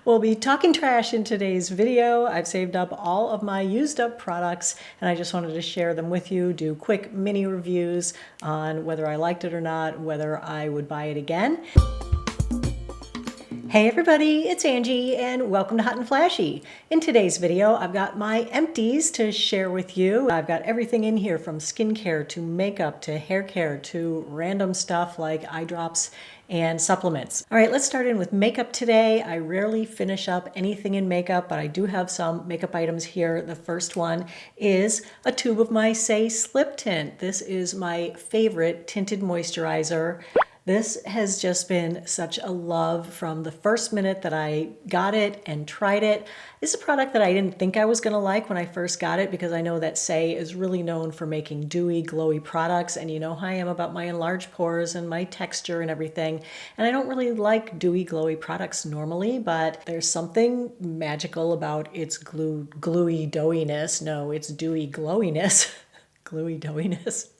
We'll be talking trash in today's video. I've saved up all of my used up products and I just wanted to share them with you, do quick mini reviews on whether I liked it or not, whether I would buy it again. Hey everybody, it's Angie and welcome to Hot and Flashy. In today's video, I've got my empties to share with you. I've got everything in here from skincare to makeup to hair care to random stuff like eye drops and supplements. All right, let's start in with makeup today. I rarely finish up anything in makeup, but I do have some makeup items here. The first one is a tube of my Say Slip Tint. This is my favorite tinted moisturizer. This has just been such a love from the first minute that I got it and tried it. It's a product that I didn't think I was going to like when I first got it because I know that Say is really known for making dewy, glowy products, and you know how I am about my enlarged pores and my texture and everything. And I don't really like dewy, glowy products normally, but there's something magical about its gluey doughiness. No, it's dewy glowiness. Gluey doughiness.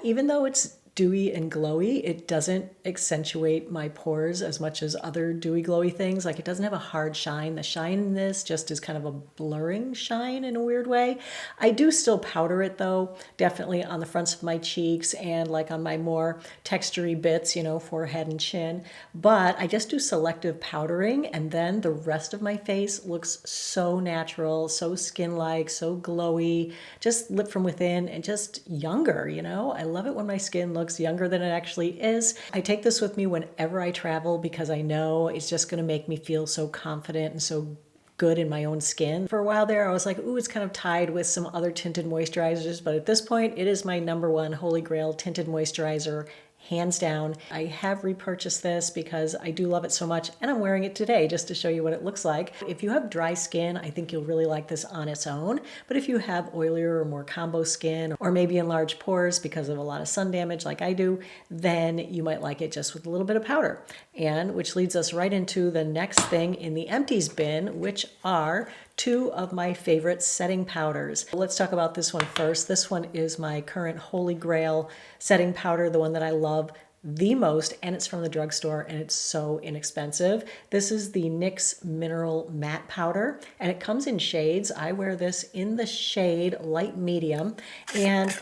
Even though it's dewy and glowy, it doesn't accentuate my pores as much as other dewy glowy things. Like, it doesn't have a hard shine. The shine in this just is kind of a blurring shine in a weird way. I do still powder it though, definitely on the fronts of my cheeks and like on my more textury bits, you know, forehead and chin. But I just do selective powdering and then the rest of my face looks so natural, so skin-like, so glowy, just lit from within and just younger, you know? I love it when my skin looks younger than it actually is. I take this with me whenever I travel because I know it's just going to make me feel so confident and so good in my own skin. For a while there, I was like, ooh, it's kind of tied with some other tinted moisturizers, but at this point, it is my number one holy grail tinted moisturizer. Hands down. I have repurchased this because I do love it so much and I'm wearing it today just to show you what it looks like. If you have dry skin, I think you'll really like this on its own. But if you have oilier or more combo skin or maybe enlarged pores because of a lot of sun damage like I do, then you might like it just with a little bit of powder. And which leads us right into the next thing in the empties bin, which are two of my favorite setting powders. Let's talk about this one first. This one is my current holy grail setting powder, the one that I love the most, and it's from the drugstore and it's so inexpensive. This is the NYX Mineral Matte Powder and it comes in shades. I wear this in the shade light medium, and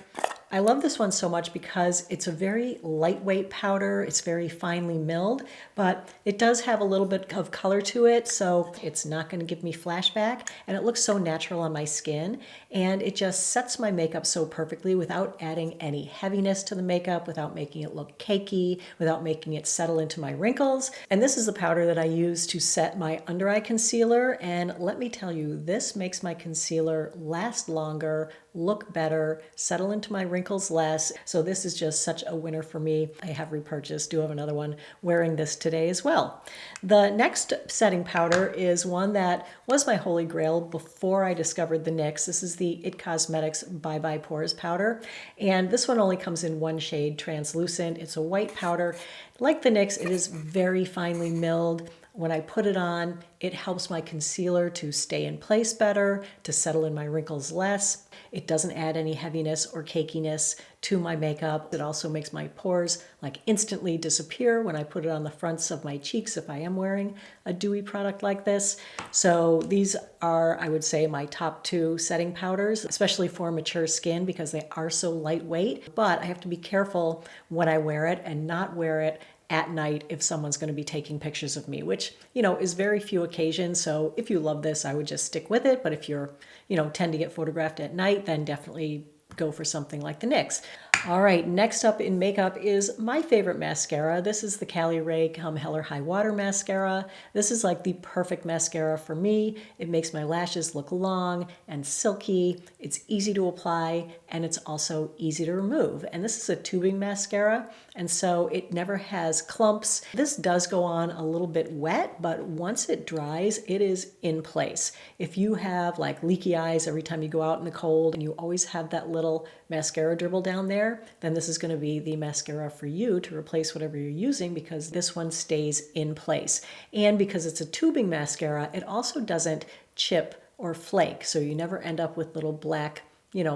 I love this one so much because it's a very lightweight powder. It's very finely milled, but it does have a little bit of color to it, so it's not going to give me flashback, and it looks so natural on my skin, and it just sets my makeup so perfectly without adding any heaviness to the makeup, without making it look cakey, without making it settle into my wrinkles. And this is the powder that I use to set my under eye concealer, and let me tell you, this makes my concealer last longer, look better, settle into my wrinkles less. So this is just such a winner for me. I have repurchased, do have another one wearing this today as well. The next setting powder is one that was my holy grail before I discovered the NYX. This is the IT Cosmetics Bye Bye Pores powder. And this one only comes in one shade, translucent. It's a white powder. Like the NYX, it is very finely milled. When I put it on, it helps my concealer to stay in place better, to settle in my wrinkles less. It doesn't add any heaviness or cakiness to my makeup. It also makes my pores like instantly disappear when I put it on the fronts of my cheeks if I am wearing a dewy product like this. So these are, I would say, my top two setting powders, especially for mature skin because they are so lightweight. But I have to be careful when I wear it and not wear it at night if someone's going to be taking pictures of me, which, you know, is very few occasions. So if you love this, I would just stick with it. But if you're, you know, tend to get photographed at night, then definitely go for something like the NYX. All right, next up in makeup is my favorite mascara. This is the Cali Ray Come Hell or High Water mascara. This is like the perfect mascara for me. It makes my lashes look long and silky. It's easy to apply and it's also easy to remove. And this is a tubing mascara, and so it never has clumps. This does go on a little bit wet, but once it dries, it is in place. If you have like leaky eyes every time you go out in the cold and you always have that little mascara dribble down there, then this is going to be the mascara for you to replace whatever you're using because this one stays in place. And because it's a tubing mascara, it also doesn't chip or flake, so you never end up with little black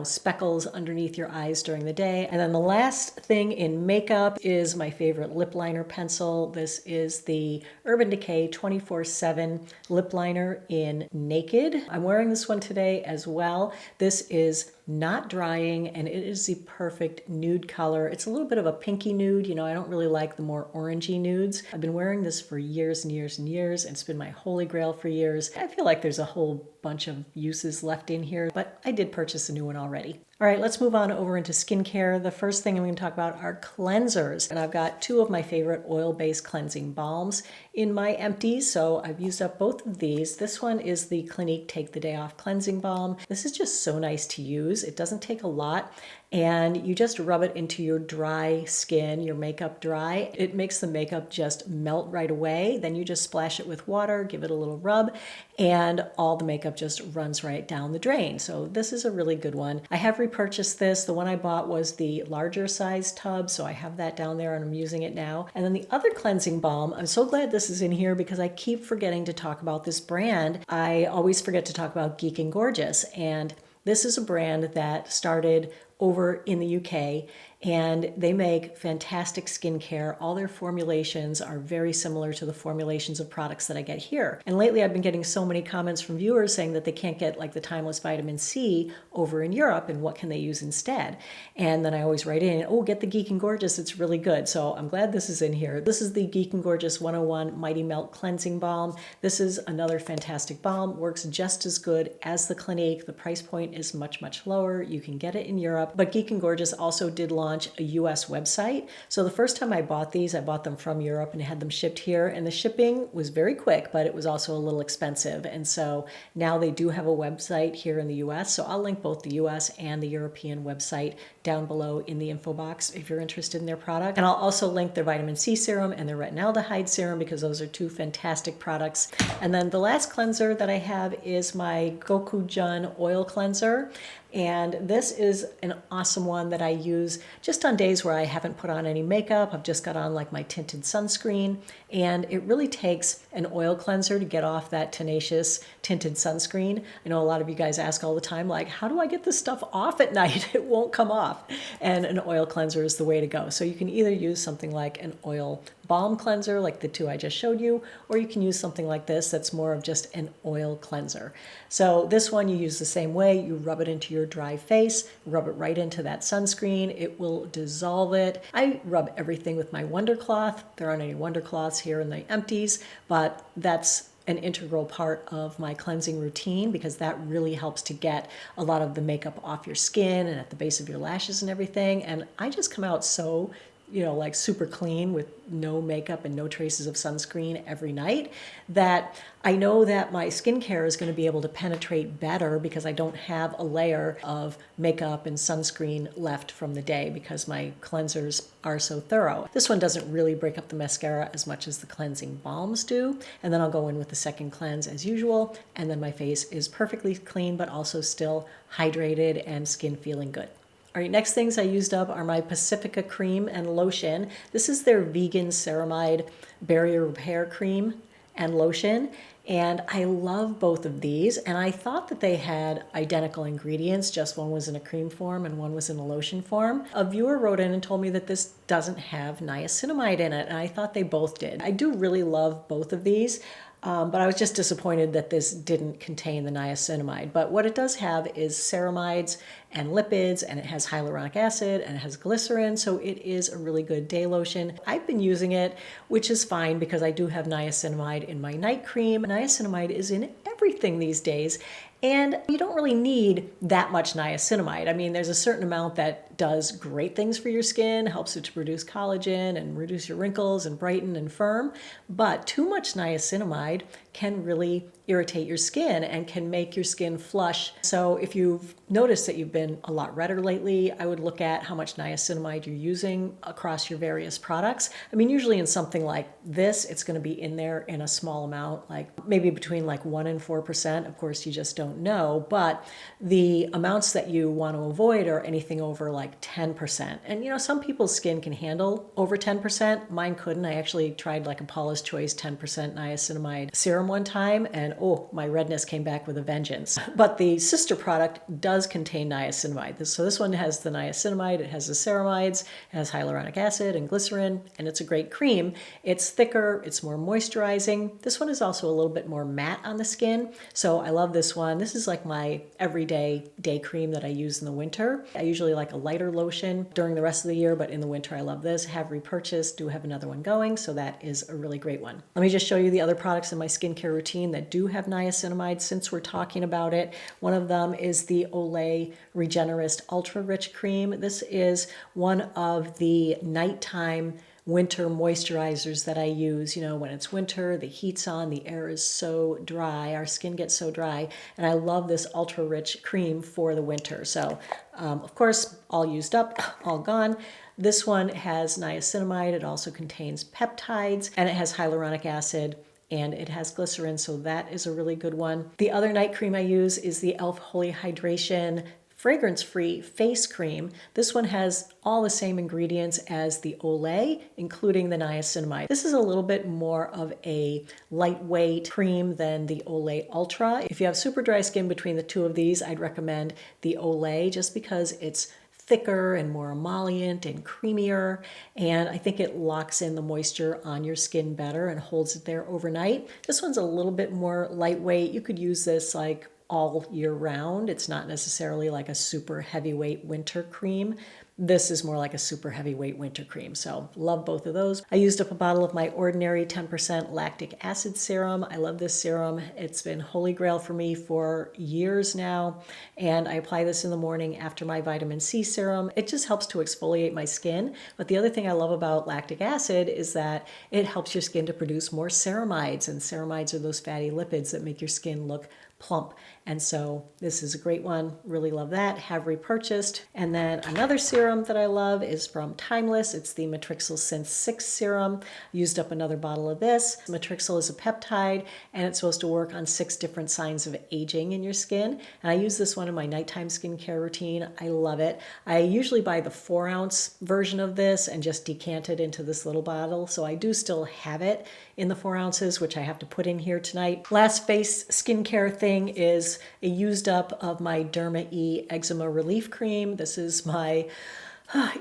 speckles underneath your eyes during the day. And then the last thing in makeup is my favorite lip liner pencil. This is the Urban Decay 24/7 lip liner in Naked. I'm wearing this one today as well. This is not drying, and it is the perfect nude color. It's a little bit of a pinky nude. I don't really like the more orangey nudes. I've been wearing this for years and years and years, and it's been my holy grail for years. I feel like there's a whole bunch of uses left in here, but I did purchase a new one already. All right, let's move on over into skincare. The first thing I'm going to talk about are cleansers. And I've got two of my favorite oil-based cleansing balms in my empties, so I've used up both of these. This one is the Clinique Take the Day Off Cleansing Balm. This is just so nice to use. It doesn't take a lot, and you just rub it into your dry skin, your makeup dry. It makes the makeup just melt right away. Then you just splash it with water, give it a little rub, and all the makeup just runs right down the drain. So this is a really good one. I have repurchased this. The one I bought was the larger size tub, so I have that down there and I'm using it now. And then the other cleansing balm, I'm so glad this is in here because I keep forgetting to talk about this brand. I always forget to talk about Geek and Gorgeous, and this is a brand that started over in the UK, and they make fantastic skincare. All their formulations are very similar to the formulations of products that I get here. And lately I've been getting so many comments from viewers saying that they can't get like the Timeless Vitamin C over in Europe, and what can they use instead? And then I always write in, oh, get the Geek and Gorgeous, it's really good. So I'm glad this is in here. This is the Geek and Gorgeous 101 Mighty Melt Cleansing Balm. This is another fantastic balm, works just as good as the Clinique. The price point is much, much lower. You can get it in Europe, but Geek and Gorgeous also did launch a US website. So the first time I bought these, I bought them from Europe and had them shipped here, and the shipping was very quick, but it was also a little expensive. And so now they do have a website here in the US. So I'll link both the US and the European website down below in the info box if you're interested in their product. And I'll also link their vitamin C serum and their retinaldehyde serum because those are two fantastic products. And then the last cleanser that I have is my Gokujun oil cleanser. And this is an awesome one that I use just on days where I haven't put on any makeup. I've just got on like my tinted sunscreen, and it really takes an oil cleanser to get off that tenacious tinted sunscreen. I know a lot of you guys ask all the time, like, how do I get this stuff off at night? It won't come off. And an oil cleanser is the way to go. So you can either use something like an oil balm cleanser like the two I just showed you, or you can use something like this that's more of just an oil cleanser. So this one you use the same way. You rub it into your dry face, rub it right into that sunscreen. It will dissolve it. I rub everything with my Wonder Cloth. There aren't any Wonder Cloths here in the empties, but that's an integral part of my cleansing routine because that really helps to get a lot of the makeup off your skin and at the base of your lashes and everything. And I just come out so like super clean with no makeup and no traces of sunscreen every night, that I know that my skincare is going to be able to penetrate better because I don't have a layer of makeup and sunscreen left from the day because my cleansers are so thorough. This one doesn't really break up the mascara as much as the cleansing balms do. And then I'll go in with the second cleanse as usual, and then my face is perfectly clean but also still hydrated and skin feeling good. All right, next things I used up are my Pacifica cream and lotion. This is their vegan ceramide barrier repair cream and lotion. And I love both of these. And I thought that they had identical ingredients, just one was in a cream form and one was in a lotion form. A viewer wrote in and told me that this doesn't have niacinamide in it. And I thought they both did. I do really love both of these. But I was just disappointed that this didn't contain the niacinamide. But what it does have is ceramides and lipids, and it has hyaluronic acid, and it has glycerin, so it is a really good day lotion. I've been using it, which is fine because I do have niacinamide in my night cream. Niacinamide is in everything these days, and you don't really need that much niacinamide. I mean, there's a certain amount that does great things for your skin, helps it to produce collagen and reduce your wrinkles and brighten and firm, but too much niacinamide can really irritate your skin and can make your skin flush. So if you've noticed that you've been a lot redder lately, I would look at how much niacinamide you're using across your various products. I mean, usually in something like this, it's going to be in there in a small amount, like maybe between like 1% and 4%. Of course, you just don't know, but the amounts that you want to avoid are anything over like 10%. And some people's skin can handle over 10%. Mine couldn't. I actually tried like a Paula's Choice 10% niacinamide serum one time and oh, my redness came back with a vengeance. But the sister product does contain niacinamide. So this one has the niacinamide, it has the ceramides, it has hyaluronic acid and glycerin, and it's a great cream. It's thicker, it's more moisturizing. This one is also a little bit more matte on the skin, so I love this one. This is like my everyday day cream that I use in the winter. I usually like a lighter lotion during the rest of the year, but in the winter I love this. Have repurchased, do have another one going, so that is a really great one. Let me just show you the other products in my skincare routine that do have niacinamide since we're talking about it. One of them is the Olay Regenerist Ultra Rich Cream. This is one of the nighttime winter moisturizers that I use. You know, when it's winter, the heat's on, the air is so dry, our skin gets so dry, and I love this ultra rich cream for the winter. So, of course, all used up, all gone. This one has niacinamide, it also contains peptides, and it has hyaluronic acid, and it has glycerin, so that is a really good one. The other night cream I use is the e.l.f. Holy Hydration fragrance-free face cream. This one has all the same ingredients as the Olay, including the niacinamide. This is a little bit more of a lightweight cream than the Olay Ultra. If you have super dry skin between the two of these, I'd recommend the Olay just because it's thicker and more emollient and creamier, and I think it locks in the moisture on your skin better and holds it there overnight. This one's a little bit more lightweight. You could use this like all year round. It's not necessarily like a super heavyweight winter cream. This is more like a super heavyweight winter cream, so love both of those. I used up a bottle of my Ordinary 10% lactic acid serum. I love this serum. It's been holy grail for me for years now, and I apply this in the morning after my vitamin C serum. It just helps to exfoliate my skin, but the other thing I love about lactic acid is that it helps your skin to produce more ceramides, and ceramides are those fatty lipids that make your skin look plump. And so this is a great one. Really love that. Have repurchased. And then another serum that I love is from Timeless. It's the Matrixyl Synth 6 serum. Used up another bottle of this. Matrixyl is a peptide, and it's supposed to work on 6 different signs of aging in your skin. And I use this one in my nighttime skincare routine. I love it. I usually buy the 4-ounce version of this and just decant it into this little bottle. So I do still have it in the 4 ounces, which I have to put in here tonight. Last face skincare thing is a used up of my Derma E Eczema Relief Cream. This is my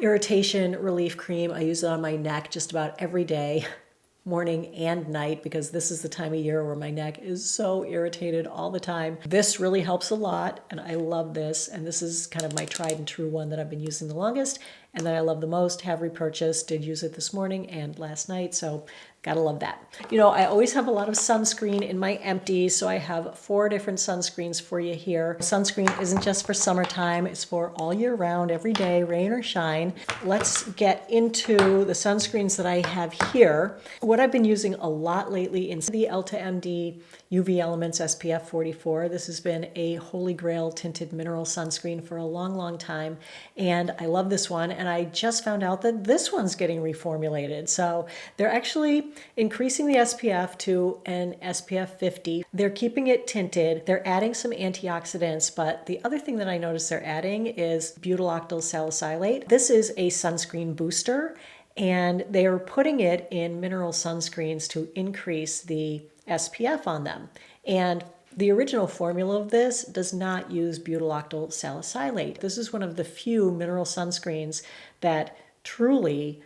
irritation relief cream. I use it on my neck just about every day, morning and night, because this is the time of year where my neck is so irritated all the time. This really helps a lot, and I love this. And this is kind of my tried and true one that I've been using the longest and that I love the most. Have repurchased, did use it this morning and last night, so gotta love that. You know, I always have a lot of sunscreen in my empties, so I have 4 different sunscreens for you here. Sunscreen isn't just for summertime, it's for all year round, every day, rain or shine. Let's get into the sunscreens that I have here. What I've been using a lot lately is the Elta MD UV Elements SPF 44. This has been a holy grail tinted mineral sunscreen for a long, long time, and I love this one, and I just found out that this one's getting reformulated. So they're actually increasing the SPF to an SPF 50. They're keeping it tinted. They're adding some antioxidants, but the other thing that I noticed they're adding is butyloctyl salicylate. This is a sunscreen booster, and they are putting it in mineral sunscreens to increase the SPF on them. And the original formula of this does not use butyloctyl salicylate. This is one of the few mineral sunscreens that truly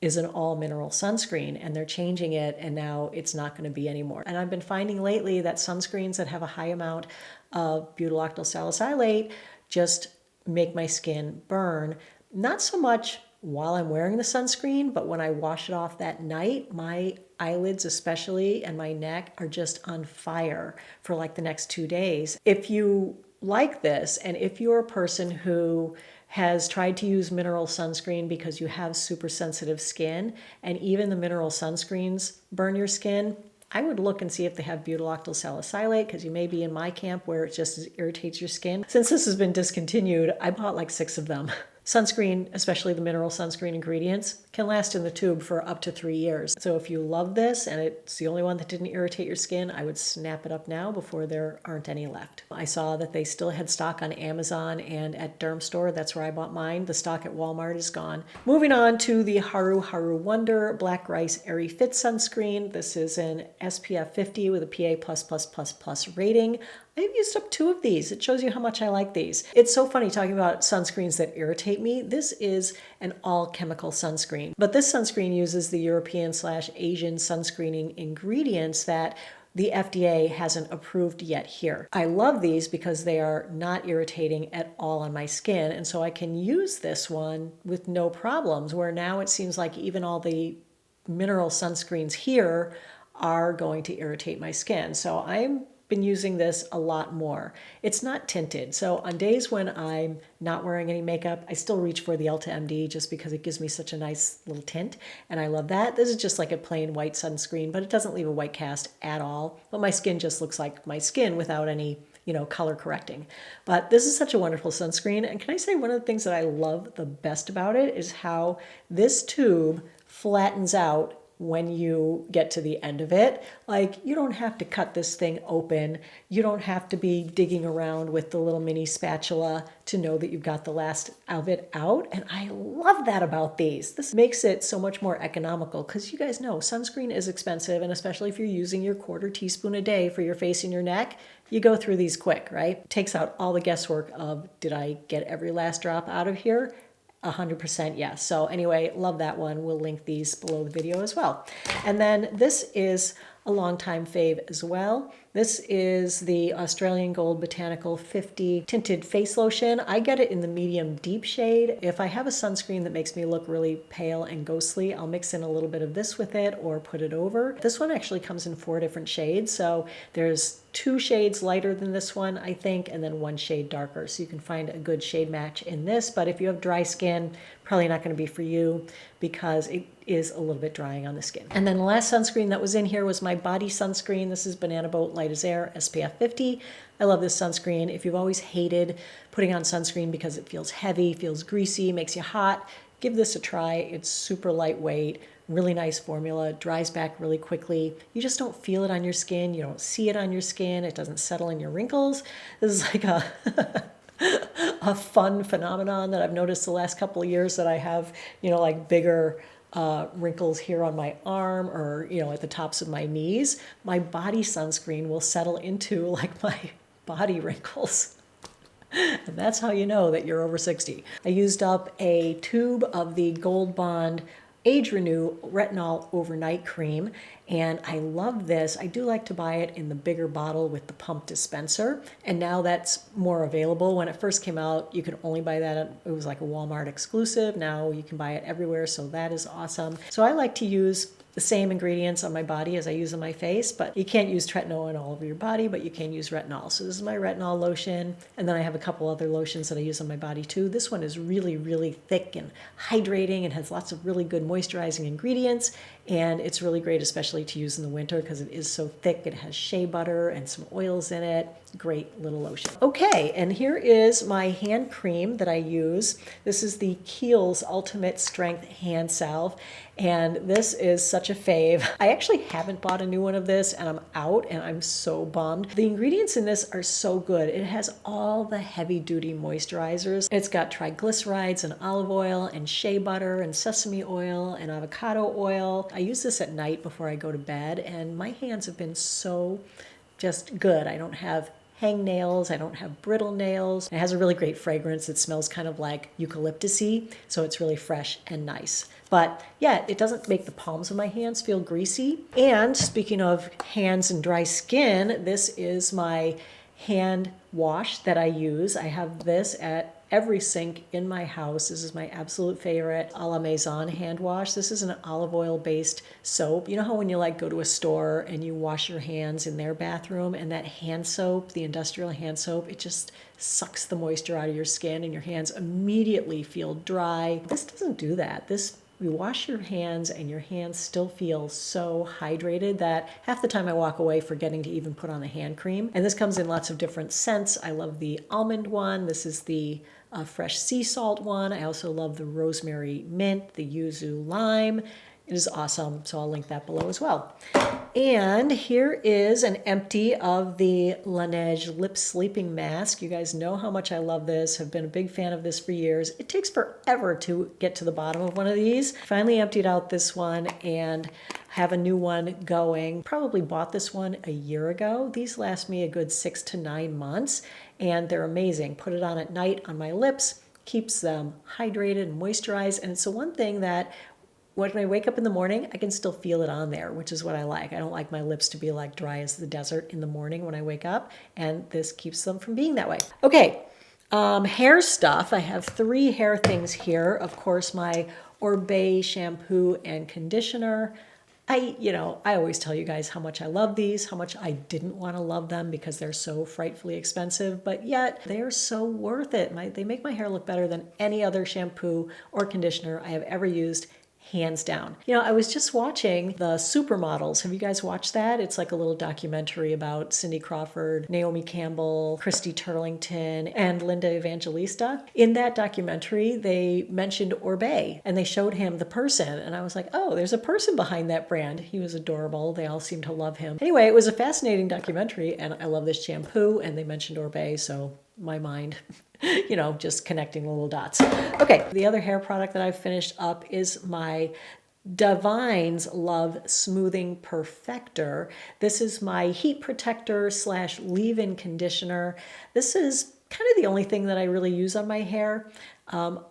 is an all mineral sunscreen, and they're changing it, and now it's not going to be anymore. And I've been finding lately that sunscreens that have a high amount of butyloctyl salicylate just make my skin burn. Not so much while I'm wearing the sunscreen, but when I wash it off that night, my eyelids especially and my neck are just on fire for like the next 2 days. If you like this, and if you're a person who has tried to use mineral sunscreen because you have super sensitive skin, and even the mineral sunscreens burn your skin, I would look and see if they have butyloctyl salicylate, because you may be in my camp where it just irritates your skin. Since this has been discontinued, I bought like 6 of them. Sunscreen, especially the mineral sunscreen ingredients, can last in the tube for up to 3 years. So if you love this and it's the only one that didn't irritate your skin, I would snap it up now before there aren't any left. I saw that they still had stock on Amazon and at Derm Store. That's where I bought mine. The stock at Walmart is gone. Moving on to the Haru Haru Wonder Black Rice Airy Fit Sunscreen. This is an SPF 50 with a PA++++ rating. I've used up 2 of these. It shows you how much I like these. It's so funny talking about sunscreens that irritate me. This is an all-chemical sunscreen, but this sunscreen uses the European/Asian sunscreening ingredients that the FDA hasn't approved yet here. I love these because they are not irritating at all on my skin, and so I can use this one with no problems, where now it seems like even all the mineral sunscreens here are going to irritate my skin. So I'm been using this a lot more. It's not tinted, so on days when I'm not wearing any makeup, I still reach for the Ulta MD just because it gives me such a nice little tint, and I love that. This is just like a plain white sunscreen, but it doesn't leave a white cast at all. But my skin just looks like my skin without any, color correcting. But this is such a wonderful sunscreen, and can I say one of the things that I love the best about it is how this tube flattens out when you get to the end of it. Like, you don't have to cut this thing open. You don't have to be digging around with the little mini spatula to know that you've got the last of it out. And I love that about these. This makes it so much more economical because you guys know sunscreen is expensive, and especially if you're using your 1/4 teaspoon a day for your face and your neck, you go through these quick, right? It takes out all the guesswork of, did I get every last drop out of here? 100% yes. So anyway, love that one. We'll link these below the video as well. And then this is a longtime fave as well. This is the Australian Gold Botanical 50 Tinted Face Lotion. I get it in the medium deep shade. If I have a sunscreen that makes me look really pale and ghostly, I'll mix in a little bit of this with it or put it over. This one actually comes in 4 different shades. So there's 2 shades lighter than this one, I think, and then 1 shade darker. So you can find a good shade match in this. But if you have dry skin, probably not going to be for you because it is a little bit drying on the skin. And then the last sunscreen that was in here was my body sunscreen. This is Banana Boat Light as Air SPF 50. I love this sunscreen. If you've always hated putting on sunscreen because it feels heavy, feels greasy, makes you hot, give this a try. It's super lightweight, really nice formula, dries back really quickly. You just don't feel it on your skin. You don't see it on your skin. It doesn't settle in your wrinkles. This is like a fun phenomenon that I've noticed the last couple of years, that I have, like bigger wrinkles here on my arm or, at the tops of my knees. My body sunscreen will settle into like my body wrinkles. And that's how you know that you're over 60. I used up a tube of the Gold Bond Age Renew Retinol Overnight Cream, and I love this. I do like to buy it in the bigger bottle with the pump dispenser, and now that's more available. When it first came out, you could only buy that. It was like a Walmart exclusive. Now you can buy it everywhere, so that is awesome. So I like to use the same ingredients on my body as I use on my face, but you can't use tretinoin all over your body, but you can use retinol. So this is my retinol lotion, and then I have a couple other lotions that I use on my body too. This one is really, really thick and hydrating and has lots of really good moisturizing ingredients, and it's really great, especially to use in the winter because it is so thick. It has shea butter and some oils in it. Great little lotion. Okay, and here is my hand cream that I use. This is the Kiehl's Ultimate Strength Hand Salve, and this is such a fave. I actually haven't bought a new one of this, and I'm out, and I'm so bummed. The ingredients in this are so good. It has all the heavy-duty moisturizers. It's got triglycerides and olive oil and shea butter and sesame oil and avocado oil. I use this at night before I go to bed, and my hands have been so just good. I don't have hangnails, I don't have brittle nails. It has a really great fragrance. It smells kind of like eucalyptus-y, so it's really fresh and nice. But yeah, it doesn't make the palms of my hands feel greasy. And speaking of hands and dry skin, this is my hand wash that I use. I have this at every sink in my house. This is my absolute favorite a la Maison hand wash. This is an olive oil based soap. You know how when you go to a store and you wash your hands in their bathroom, and that hand soap, the industrial hand soap, it just sucks the moisture out of your skin and your hands immediately feel dry. This doesn't do that. This you wash your hands and your hands still feel so hydrated that half the time I walk away forgetting to even put on a hand cream. And this comes in lots of different scents. I love the almond one. This is the fresh sea salt one. I also love the rosemary mint, the yuzu lime. It is awesome, so I'll link that below as well. And here is an empty of the Laneige Lip Sleeping Mask. You guys know how much I love this. Have been a big fan of this for years. It takes forever to get to the bottom of one of these. Finally emptied out this one and have a new one going. Probably bought this one a year ago. These last me a good 6 to 9 months, and they're amazing. Put it on at night on my lips, keeps them hydrated and moisturized, and it's the one thing that when I wake up in the morning, I can still feel it on there, which is what I like. I don't like my lips to be like dry as the desert in the morning when I wake up, and this keeps them from being that way. Okay, hair stuff. I have 3 hair things here. Of course, my Oribe shampoo and conditioner. I always tell you guys how much I love these, how much I didn't want to love them because they're so frightfully expensive, but yet they're so worth it. They make my hair look better than any other shampoo or conditioner I have ever used, hands down. I was just watching the Supermodels. Have you guys watched that? It's like a little documentary about Cindy Crawford, Naomi Campbell, Christy Turlington, and Linda Evangelista. In that documentary, they mentioned Oribe, and they showed him the person, and I was like, oh, there's a person behind that brand. He was adorable. They all seemed to love him. Anyway, it was a fascinating documentary, and I love this shampoo, and they mentioned Oribe, so my mind, just connecting the little dots. Okay, the other hair product that I've finished up is my Divine's Love Smoothing Perfector. This is my heat protector / leave-in conditioner. This is kind of the only thing that I really use on my hair.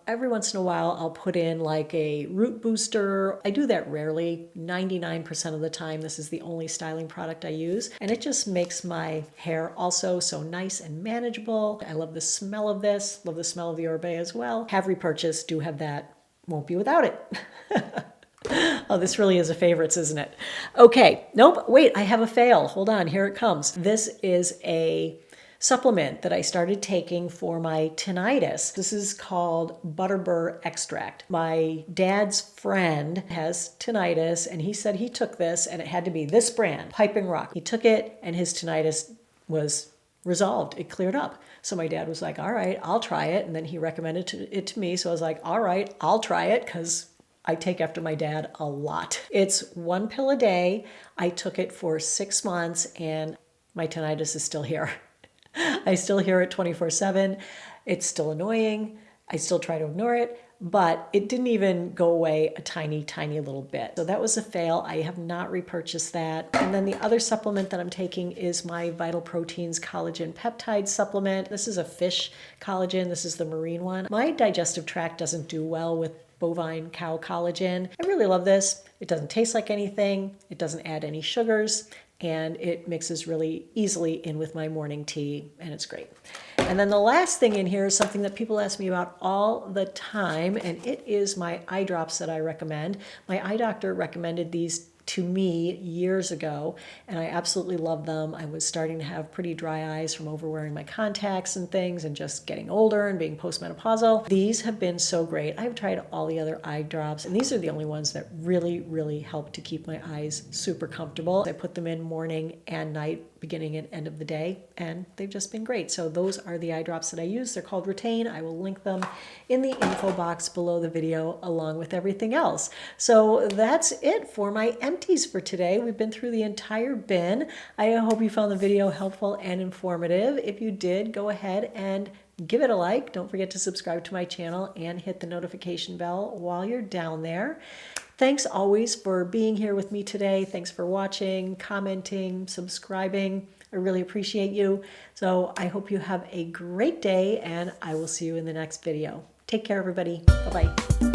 Every once in a while, I'll put in like a root booster. I do that rarely. 99% of the time, this is the only styling product I use. And it just makes my hair also so nice and manageable. I love the smell of this. Love the smell of the Oribe as well. Have repurchased, do have that. Won't be without it. Oh, this really is a favorites, isn't it? Okay, nope, wait, I have a fail. Hold on, here it comes. This is a supplement that I started taking for my tinnitus. This is called Butterbur Extract. My dad's friend has tinnitus, and he said he took this, and it had to be this brand, Piping Rock. He took it, and his tinnitus was resolved. It cleared up. So my dad was like, all right, I'll try it. And then he recommended it to me. So I was like, all right, I'll try it because I take after my dad a lot. It's 1 pill a day. I took it for 6 months, and my tinnitus is still here. I still hear it 24/7. It's still annoying. I still try to ignore it, but it didn't even go away a tiny, tiny little bit. So that was a fail. I have not repurchased that. And then the other supplement that I'm taking is my Vital Proteins Collagen Peptide Supplement. This is a fish collagen. This is the marine one. My digestive tract doesn't do well with bovine cow collagen. I really love this. It doesn't taste like anything. It doesn't add any sugars. And it mixes really easily in with my morning tea, and it's great. And then the last thing in here is something that people ask me about all the time, and it is my eye drops that I recommend. My eye doctor recommended these to me years ago, and I absolutely love them. I was starting to have pretty dry eyes from overwearing my contacts and things and just getting older and being postmenopausal. These have been so great. I've tried all the other eye drops, and these are the only ones that really, really help to keep my eyes super comfortable. I put them in morning and night, beginning and end of the day, and they've just been great. So those are the eye drops that I use. They're called Retain. I will link them in the info box below the video along with everything else. So that's it for my empties for today. We've been through the entire bin. I hope you found the video helpful and informative. If you did, go ahead and give it a like. Don't forget to subscribe to my channel and hit the notification bell while you're down there. Thanks always for being here with me today. Thanks for watching, commenting, subscribing. I really appreciate you. So I hope you have a great day, and I will see you in the next video. Take care, everybody. Bye-bye.